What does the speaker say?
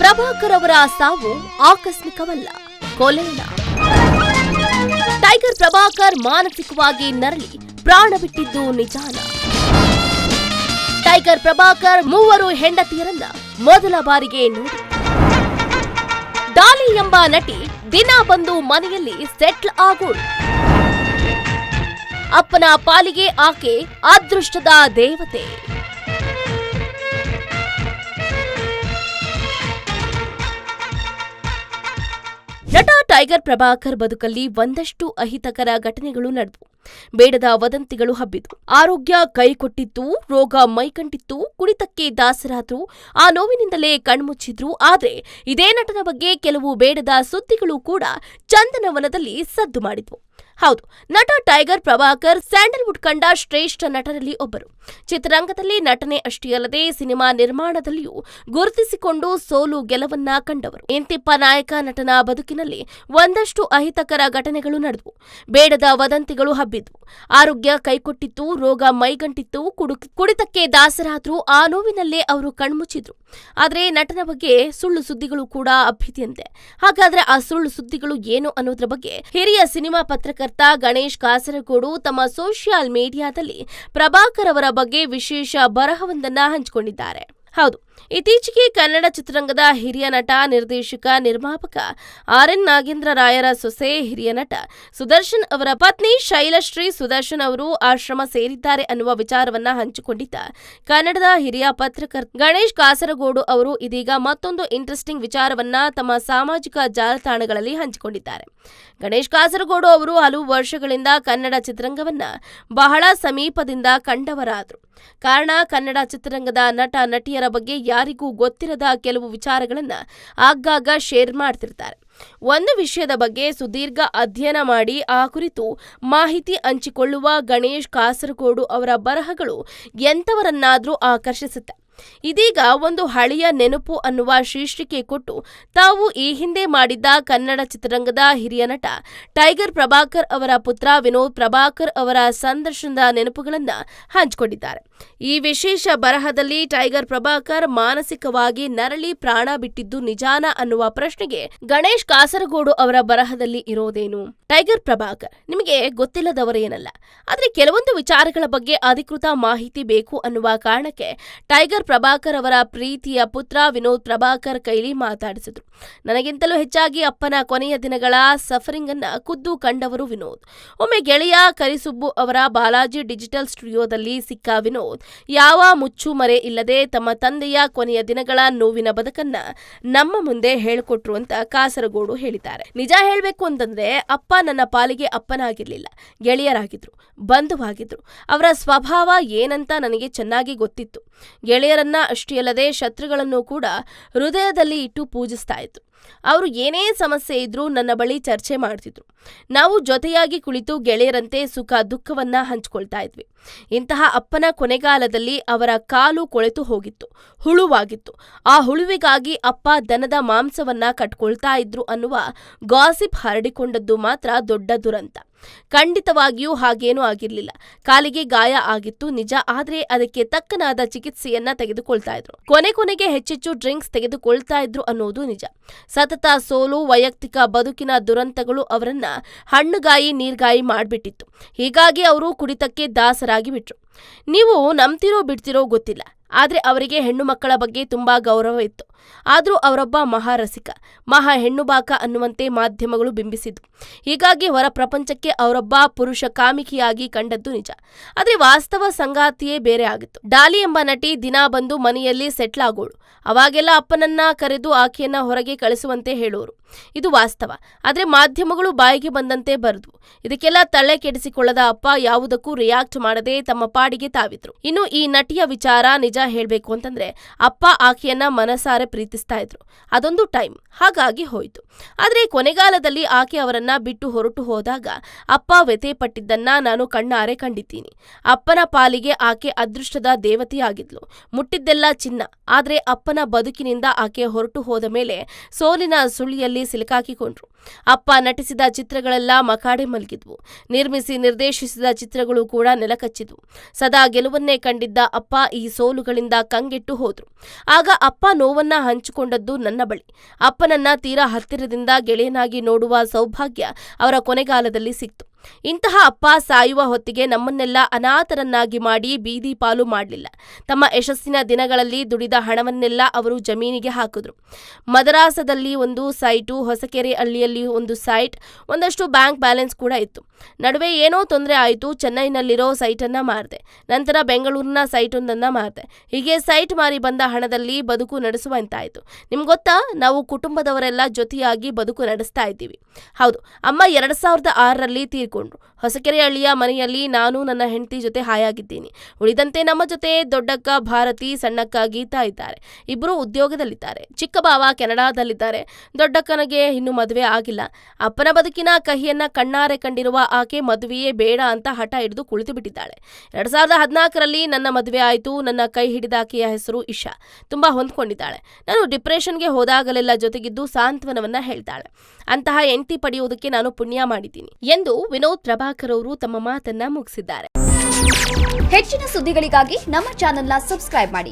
ಪ್ರಭಾಕರ್ ಅವರ ಸಾವು ಆಕಸ್ಮಿಕವಲ್ಲ, ಕೊಲೆನ. ಟೈಗರ್ ಪ್ರಭಾಕರ್ ಮಾನಸಿಕವಾಗಿ ನರಳಿ ಪ್ರಾಣ ಬಿಟ್ಟಿದ್ದು ನಿಜಾನ? ಟೈಗರ್ ಪ್ರಭಾಕರ್ 3 ಹೆಂಡತಿಯರನ್ನ ಮೊದಲ ಬಾರಿಗೆ ನೋಡಿ. ಡಾಲಿ ಎಂಬ ನಟಿ ದಿನ ಬಂದು ಮನೆಯಲ್ಲಿ ಸೆಟ್ಲ್ ಆಗೋಳು. ಅಪ್ಪನ ಪಾಲಿಗೆ ಆಕೆ ಅದೃಷ್ಟದ ದೇವತೆ. ನಟ ಟೈಗರ್ ಪ್ರಭಾಕರ್ ಬದುಕಲ್ಲಿ ಒಂದಷ್ಟು ಅಹಿತಕರ ಘಟನೆಗಳು ನಡೆದವು. ಬೇಡದ ವದಂತಿಗಳು ಹಬ್ಬಿದ್ವು. ಆರೋಗ್ಯ ಕೈಕೊಟ್ಟಿತ್ತು, ರೋಗ ಮೈಕಂಟಿತ್ತು, ಕುಡಿತಕ್ಕೆ ದಾಸರಾದ್ರು, ಆ ನೋವಿನಿಂದಲೇ ಕಣ್ಮುಚ್ಚಿದ್ರು. ಆದ್ರೆ ಇದೇ ನಟನ ಬಗ್ಗೆ ಕೆಲವು ಬೇಡದ ಸುದ್ದಿಗಳು ಕೂಡ ಚಂದನವನದಲ್ಲಿ ಸದ್ದು ಮಾಡಿದ್ವು. ಹೌದು, ನಟ ಟೈಗರ್ ಪ್ರಭಾಕರ್ ಸ್ಯಾಂಡಲ್ವುಡ್ ಕಂಡ ಶ್ರೇಷ್ಠ ನಟರಲ್ಲಿ ಒಬ್ಬರು. ಚಿತ್ರರಂಗದಲ್ಲಿ ನಟನೆ ಅಷ್ಟೇ ಅಲ್ಲದೆ ಸಿನಿಮಾ ನಿರ್ಮಾಣದಲ್ಲಿಯೂ ಗುರುತಿಸಿಕೊಂಡು ಸೋಲು ಗೆಲವನ್ನ ಕಂಡವರು. ಇಂತಿಪ್ಪ ನಾಯಕ ನಟನ ಬದುಕಿನಲ್ಲಿ ಒಂದಷ್ಟು ಅಹಿತಕರ ಘಟನೆಗಳು ನಡೆದವು. ಬೇಡದ ವದಂತಿಗಳು ಹಬ್ಬಿದ್ವು. ಆರೋಗ್ಯ ಕೈಕೊಟ್ಟಿತ್ತು, ರೋಗ ಮೈಗಂಟಿತ್ತು, ಕುಡಿತಕ್ಕೆ ದಾಸರಾದ್ರು, ಆ ನೋವಿನಲ್ಲೇ ಅವರು ಕಣ್ಮುಚ್ಚಿದ್ರು. ಆದ್ರೆ ನಟನ ಬಗ್ಗೆ ಸುಳ್ಳು ಸುದ್ದಿಗಳು ಕೂಡ ಹಬ್ಬಿದೆಯಂತೆ. ಹಾಗಾದ್ರೆ ಆ ಸುಳ್ಳು ಸುದ್ದಿಗಳು ಏನು ಅನ್ನೋದ್ರ ಬಗ್ಗೆ ಹಿರಿಯ ಸಿನಿಮಾ ಪತ್ರಕರ್ತ ಗಣೇಶ್ ಕಾಸರಗೋಡು ತಮ್ಮ ಸೋಷಿಯಲ್ ಮೀಡಿಯಾದಲ್ಲಿ ಪ್ರಭಾಕರ್ ಅವರ ಬಗ್ಗೆ ವಿಶೇಷ ಬರಹವೊಂದನ್ನ ಹಂಚಿಕೊಂಡಿದ್ದಾರೆ. ಹೌದು, ಇತ್ತೀಚೆಗೆ ಕನ್ನಡ ಚಿತ್ರರಂಗದ ಹಿರಿಯ ನಟ, ನಿರ್ದೇಶಕ, ನಿರ್ಮಾಪಕ ಆರ್.ಎನ್. ನಾಗೇಂದ್ರ ರಾಯರ ಸೊಸೆ, ಹಿರಿಯ ನಟ ಸುದರ್ಶನ್ ಅವರ ಪತ್ನಿ ಶೈಲಶ್ರೀ ಸುದರ್ಶನ್ ಅವರು ಆಶ್ರಮ ಸೇರಿದ್ದಾರೆ ಅನ್ನುವ ವಿಚಾರವನ್ನ ಹಂಚಿಕೊಂಡಿದ್ದ ಕನ್ನಡದ ಹಿರಿಯ ಪತ್ರಕರ್ತ ಗಣೇಶ್ ಕಾಸರಗೋಡು ಅವರು ಇದೀಗ ಮತ್ತೊಂದು ಇಂಟ್ರೆಸ್ಟಿಂಗ್ ವಿಚಾರವನ್ನ ತಮ್ಮ ಸಾಮಾಜಿಕ ಜಾಲತಾಣಗಳಲ್ಲಿ ಹಂಚಿಕೊಂಡಿದ್ದಾರೆ. ಗಣೇಶ್ ಕಾಸರಗೋಡು ಅವರು ಹಲವು ವರ್ಷಗಳಿಂದ ಕನ್ನಡ ಚಿತ್ರರಂಗವನ್ನ ಬಹಳ ಸಮೀಪದಿಂದ ಕಂಡವರಾದ್ರು. ಕಾರಣ, ಕನ್ನಡ ಚಿತ್ರರಂಗದ ನಟ ನಟಿಯರ ಬಗ್ಗೆ ಯಾರಿಗೂ ಗೊತ್ತಿರದ ಕೆಲವು ವಿಚಾರಗಳನ್ನ ಆಗಾಗ ಶೇರ್ ಮಾಡ್ತಿರ್ತಾರೆ. ಒಂದು ವಿಷಯದ ಬಗ್ಗೆ ಸುದೀರ್ಘ ಅಧ್ಯಯನ ಮಾಡಿ ಆ ಕುರಿತು ಮಾಹಿತಿ ಹಂಚಿಕೊಳ್ಳುವ ಗಣೇಶ್ ಕಾಸರಗೋಡು ಅವರ ಬರಹಗಳು ಎಂಥವರನ್ನಾದ್ರೂ ಆಕರ್ಷಿಸುತ್ತೆ. ಇದೀಗ ಒಂದು ಹಳೆಯ ನೆನಪು ಅನ್ನುವ ಶೀರ್ಷಿಕೆ ಕೊಟ್ಟು ತಾವು ಈ ಹಿಂದೆ ಮಾಡಿದ್ದ ಕನ್ನಡ ಚಿತ್ರರಂಗದ ಹಿರಿಯ ನಟ ಟೈಗರ್ ಪ್ರಭಾಕರ್ ಅವರ ಪುತ್ರ ವಿನೋದ್ ಪ್ರಭಾಕರ್ ಅವರ ಸಂದರ್ಶನದ ನೆನಪುಗಳನ್ನ ಹಂಚಿಕೊಂಡಿದ್ದಾರೆ. ಈ ವಿಶೇಷ ಬರಹದಲ್ಲಿ ಟೈಗರ್ ಪ್ರಭಾಕರ್ ಮಾನಸಿಕವಾಗಿ ನರಳಿ ಪ್ರಾಣ ಬಿಟ್ಟಿದ್ದು ನಿಜಾನ ಅನ್ನುವ ಪ್ರಶ್ನೆಗೆ ಗಣೇಶ್ ಕಾಸರಗೋಡು ಅವರ ಬರಹದಲ್ಲಿ ಇರೋದೇನು? ಟೈಗರ್ ಪ್ರಭಾಕರ್ ನಿಮಗೆ ಗೊತ್ತಿಲ್ಲದವರೇನಲ್ಲ. ಆದ್ರೆ ಕೆಲವೊಂದು ವಿಚಾರಗಳ ಬಗ್ಗೆ ಅಧಿಕೃತ ಮಾಹಿತಿ ಬೇಕು ಅನ್ನುವ ಕಾರಣಕ್ಕೆ ಟೈಗರ್ ಪ್ರಭಾಕರ್ ಅವರ ಪ್ರೀತಿಯ ಪುತ್ರ ವಿನೋದ್ ಪ್ರಭಾಕರ್ ಕೈಲಿ ಮಾತಾಡಿಸಿದ್ರು. ನನಗಿಂತಲೂ ಹೆಚ್ಚಾಗಿ ಅಪ್ಪನ ಕೊನೆಯ ದಿನಗಳ ಸಫರಿಂಗ್ ಅನ್ನ ಖುದ್ದು ಕಂಡವರು ವಿನೋದ್. ಒಮ್ಮೆ ಗೆಳೆಯ ಕರಿಸುಬ್ಬು ಅವರ ಬಾಲಾಜಿ ಡಿಜಿಟಲ್ ಸ್ಟುಡಿಯೋದಲ್ಲಿ ಸಿಕ್ಕ ವಿನೋದ್ ಯಾವ ಮುಚ್ಚುಮರೆ ಇಲ್ಲದೆ ತಮ್ಮ ತಂದೆಯ ಕೊನೆಯ ದಿನಗಳ ನೋವಿನ ಬದುಕನ್ನ ನಮ್ಮ ಮುಂದೆ ಹೇಳಿಕೊಟ್ರು ಅಂತ ಕಾಸರಗೋಡು ಹೇಳಿದ್ದಾರೆ. ನಿಜ ಹೇಳ್ಬೇಕು ಅಂತಂದ್ರೆ ಅಪ್ಪ ನನ್ನ ಪಾಲಿಗೆ ಅಪ್ಪನಾಗಿರ್ಲಿಲ್ಲ, ಗೆಳೆಯರಾಗಿದ್ರು, ಬಂಧುವಾಗಿದ್ರು. ಅವರ ಸ್ವಭಾವ ಏನಂತ ನನಗೆ ಚೆನ್ನಾಗಿ ಗೊತ್ತಿತ್ತು. ಗೆಳೆಯರನ್ನ ಅಷ್ಟೇ ಅಲ್ಲದೆ ಶತ್ರುಗಳನ್ನು ಕೂಡ ಹೃದಯದಲ್ಲಿ ಇಟ್ಟು ಪೂಜಿಸ್ತಾ ಇದ್ರು. ಅವರು ಏನೇ ಸಮಸ್ಯೆ ಇದ್ರೂ ನನ್ನ ಬಳಿ ಚರ್ಚೆ ಮಾಡ್ತಿದ್ರು. ನಾವು ಜೊತೆಯಾಗಿ ಕುಳಿತು ಗೆಳೆಯರಂತೆ ಸುಖ ದುಃಖವನ್ನ ಹಂಚ್ಕೊಳ್ತಾ ಇದ್ವಿ. ಇಂತಹ ಅಪ್ಪನ ಕೊನೆಗಾಲದಲ್ಲಿ ಅವರ ಕಾಲು ಕೊಳೆತು ಹೋಗಿತ್ತು, ಹುಳುವಾಗಿತ್ತು. ಆ ಹುಳುವಿಗಾಗಿ ಅಪ್ಪ ದನದ ಮಾಂಸವನ್ನ ಕಟ್ಕೊಳ್ತಾ ಇದ್ರು ಅನ್ನುವ ಗಾಸಿಪ್ ಹರಡಿಕೊಂಡದ್ದು ಮಾತ್ರ ದೊಡ್ಡ ದುರಂತ. ಖಂಡಿತವಾಗಿಯೂ ಹಾಗೇನೂ ಆಗಿರ್ಲಿಲ್ಲ. ಕಾಲಿಗೆ ಗಾಯ ಆಗಿತ್ತು ನಿಜ, ಆದ್ರೆ ಅದಕ್ಕೆ ತಕ್ಕನಾದ ಚಿಕಿತ್ಸೆಯನ್ನ ತೆಗೆದುಕೊಳ್ತಾ ಇದ್ರು. ಕೊನೆಗೆ ಹೆಚ್ಚೆಚ್ಚು ಡ್ರಿಂಕ್ಸ್ ತೆಗೆದುಕೊಳ್ತಾ ಇದ್ರು ಅನ್ನೋದು ನಿಜ. ಸತತ ಸೋಲು, ವೈಯಕ್ತಿಕ ಬದುಕಿನ ದುರಂತಗಳು ಅವರನ್ನ ಹಣ್ಣುಗಾಯಿ ನೀರ್ಗಾಯಿ ಮಾಡ್ಬಿಟ್ಟಿತ್ತು. ಹೀಗಾಗಿ ಅವರು ಕುಡಿತಕ್ಕೆ ದಾಸರಾಗಿ ಬಿಟ್ರು. ನೀವು ನಂಬ್ತಿರೋ ಬಿಡ್ತಿರೋ ಗೊತ್ತಿಲ್ಲ, ಆದ್ರೆ ಅವರಿಗೆ ಹೆಣ್ಣು ಮಕ್ಕಳ ಬಗ್ಗೆ ತುಂಬಾ ಗೌರವ ಇತ್ತು. ಆದ್ರೂ ಅವರೊಬ್ಬ ಮಹಾರಸಿಕ, ಮಹಾ ಹೆಣ್ಣುಬಾಕ ಅನ್ನುವಂತೆ ಮಾಧ್ಯಮಗಳು ಬಿಂಬಿಸಿದ್ವು. ಹೀಗಾಗಿ ಹೊರ ಪ್ರಪಂಚಕ್ಕೆ ಅವರೊಬ್ಬ ಪುರುಷ ಕಾಮಿಕೆಯಾಗಿ ಕಂಡದ್ದು ನಿಜ. ಆದ್ರೆ ವಾಸ್ತವ ಸಂಗಾತಿಯೇ ಬೇರೆ ಆಗಿತ್ತು. ಡಾಲಿ ಎಂಬ ನಟಿ ದಿನ ಬಂದು ಮನೆಯಲ್ಲಿ ಸೆಟ್ಲ್ ಆಗೋಳು. ಅವಾಗೆಲ್ಲ ಅಪ್ಪನನ್ನ ಕರೆದು ಆಕೆಯನ್ನ ಹೊರಗೆ ಕಳಿಸುವಂತೆ ಹೇಳೋರು. ಇದು ವಾಸ್ತವ. ಆದ್ರೆ ಮಾಧ್ಯಮಗಳು ಬಾಯಿಗೆ ಬಂದಂತೆ ಬರೆದ್ವು. ಇದಕ್ಕೆಲ್ಲ ತಲೆ ಕೆಡಿಸಿಕೊಳ್ಳದ ಅಪ್ಪ ಯಾವುದಕ್ಕೂ ರಿಯಾಕ್ಟ್ ಮಾಡದೆ ತಮ್ಮ ಪಾಡಿಗೆ ತಾವಿದ್ರು. ಇನ್ನು ಈ ನಟಿಯ ವಿಚಾರ ನಿಜ ಹೇಳ್ಬೇಕು ಅಂತಂದ್ರೆ ಅಪ್ಪ ಆಕೆಯನ್ನ ಮನಸಾರೆ ಪ್ರೀತಿಸ್ತಾ ಇದ್ರು. ಅದೊಂದು ಟೈಮ್, ಹಾಗಾಗಿ ಹೋಯ್ತು. ಆದ್ರೆ ಕೊನೆಗಾಲದಲ್ಲಿ ಆಕೆ ಅವರನ್ನ ಬಿಟ್ಟು ಹೊರಟು ಹೋದಾಗ ಅಪ್ಪ ವ್ಯಥೆ ಪಟ್ಟಿದ್ದನ್ನ ನಾನು ಕಣ್ಣಾರೆ ಕಂಡಿದ್ದೀನಿ. ಅಪ್ಪನ ಪಾಲಿಗೆ ಆಕೆ ಅದೃಷ್ಟದ ದೇವತೆಯಾಗಿದ್ಲು. ಮುಟ್ಟಿದ್ದೆಲ್ಲ ಚಿನ್ನ. ಆದ್ರೆ ಅಪ್ಪನ ಬದುಕಿನಿಂದ ಆಕೆ ಹೊರಟು ಹೋದ ಮೇಲೆ ಸೋಲಿನ ಸುಳಿಯಲ್ಲಿ ಸಿಲುಕಾಕಿಕೊಂಡ್ರು. ಅಪ್ಪ ನಟಿಸಿದ ಚಿತ್ರಗಳೆಲ್ಲ ಮಕಾಡೆ ಮಲಗಿದ್ವು. ನಿರ್ಮಿಸಿ ನಿರ್ದೇಶಿಸಿದ ಚಿತ್ರಗಳು ಕೂಡ ನೆಲಕಚ್ಚಿದ್ವು. ಸದಾ ಗೆಲುವನ್ನೇ ಕಂಡಿದ್ದ ಅಪ್ಪ ಈ ಸೋಲುಗಳಿಂದ ಕಂಗೆಟ್ಟು ಹೋದ್ರು. ಆಗ ಅಪ್ಪ ನೋವನ್ನ ಹಂಚಿಕೊಂಡದ್ದು ನನ್ನ ಬಳಿ. ಅಪ್ಪನನ್ನ ತೀರಾ ಹತ್ತಿರದಿಂದ ಗೆಳೆಯನಾಗಿ ನೋಡುವ ಸೌಭಾಗ್ಯ ಅವರ ಕೊನೆಗಾಲದಲ್ಲಿ ಸಿಕ್ತು. ಇಂತಹ ಅಪ್ಪ ಸಾಯುವ ಹೊತ್ತಿಗೆ ನಮ್ಮನ್ನೆಲ್ಲ ಅನಾಥರನ್ನಾಗಿ ಮಾಡಿ ಬೀದಿ ಪಾಲು ಮಾಡಲಿಲ್ಲ. ತಮ್ಮ ಯಶಸ್ಸಿನ ದಿನಗಳಲ್ಲಿ ದುಡಿದ ಹಣವನ್ನೆಲ್ಲ ಅವರು ಜಮೀನಿಗೆ ಹಾಕಿದ್ರು. ಮದರಾಸದಲ್ಲಿ ಒಂದು ಸೈಟು, ಹೊಸಕೆರೆ ಹಳ್ಳಿಯಲ್ಲಿ ಒಂದು ಸೈಟ್, ಒಂದಷ್ಟು ಬ್ಯಾಂಕ್ ಬ್ಯಾಲೆನ್ಸ್ ಕೂಡ ಇತ್ತು. ನಡುವೆ ಏನೋ ತೊಂದರೆ ಆಯಿತು. ಚೆನ್ನೈನಲ್ಲಿರೋ ಸೈಟನ್ನ ಮಾರಿದೆ. ನಂತರ ಬೆಂಗಳೂರಿನ ಸೈಟೊಂದನ್ನ ಮಾರಿದೆ. ಹೀಗೆ ಸೈಟ್ ಮಾರಿ ಬಂದ ಹಣದಲ್ಲಿ ಬದುಕು ನಡೆಸುವಂತಾಯಿತು. ನಿಮ್ಗೆ ಗೊತ್ತಾ, ನಾವು ಕುಟುಂಬದವರೆಲ್ಲ ಜೊತೆಯಾಗಿ ಬದುಕು ನಡೆಸ್ತಾ ಇದ್ದೀವಿ. ಹೌದು, ಅಮ್ಮ 2006ರಲ್ಲಿ ತೀರ್ಕೊಂಡ್ರು. ಹೊಸಕೆರೆ ಹಳ್ಳಿಯ ಮನೆಯಲ್ಲಿ ನಾನು ನನ್ನ ಹೆಂಡತಿ ಜೊತೆ ಹಾಯಾಗಿದ್ದೀನಿ. ಉಳಿದಂತೆ ನಮ್ಮ ಜೊತೆ ದೊಡ್ಡಕ್ಕ ಭಾರತಿ, ಸಣ್ಣಕ್ಕ ಗೀತಾ ಇದ್ದಾರೆ. ಇಬ್ಬರು ಉದ್ಯೋಗದಲ್ಲಿದ್ದಾರೆ. ಚಿಕ್ಕ ಬಾವ ಕೆನಡಾದಲ್ಲಿದ್ದಾರೆ. ದೊಡ್ಡಕ್ಕನಿಗೆ ಇನ್ನೂ ಮದುವೆ ಆಗಿಲ್ಲ. ಅಪ್ಪನ ಬದುಕಿನ ಕಹಿಯನ್ನ ಕಣ್ಣಾರೆ ಕಂಡಿರುವ ಆಕೆ ಮದುವೆಯೇ ಬೇಡ ಅಂತ ಹಠ ಹಿಡಿದು ಕುಳಿತು ಬಿಟ್ಟಿದ್ದಾಳೆ. 2014ರಲ್ಲಿ ನನ್ನ ಮದುವೆ ಆಯಿತು. ನನ್ನ ಕೈ ಹಿಡಿದ ಆಕೆಯ ಹೆಸರು ಇಶಾ. ತುಂಬಾ ಹೊಂದ್ಕೊಂಡಿದ್ದಾಳೆ. ನಾನು ಡಿಪ್ರೆಷನ್ಗೆ ಹೋದಾಗಲೆಲ್ಲ ಜೊತೆಗಿದ್ದು ಸಾಂತ್ವನವನ್ನ ಹೇಳ್ತಾಳೆ. ಅಂತಹ ಹೆಂಡತಿ ಪಡೆಯುವುದಕ್ಕೆ ನಾನು ಪುಣ್ಯ ಮಾಡಿದ್ದೀನಿ ಎಂದು ವಿನೋದ್ ಪ್ರಭಾಕರ್ ಅವರು ತಮ್ಮ ಮಾತನ್ನ ಮುಗಿಸಿದ್ದಾರೆ. ಹೆಚ್ಚಿನ ಸುದ್ದಿಗಳಿಗಾಗಿ ನಮ್ಮ ಚಾನೆಲ್ನ ಸಬ್ಸ್ಕ್ರೈಬ್ ಮಾಡಿ.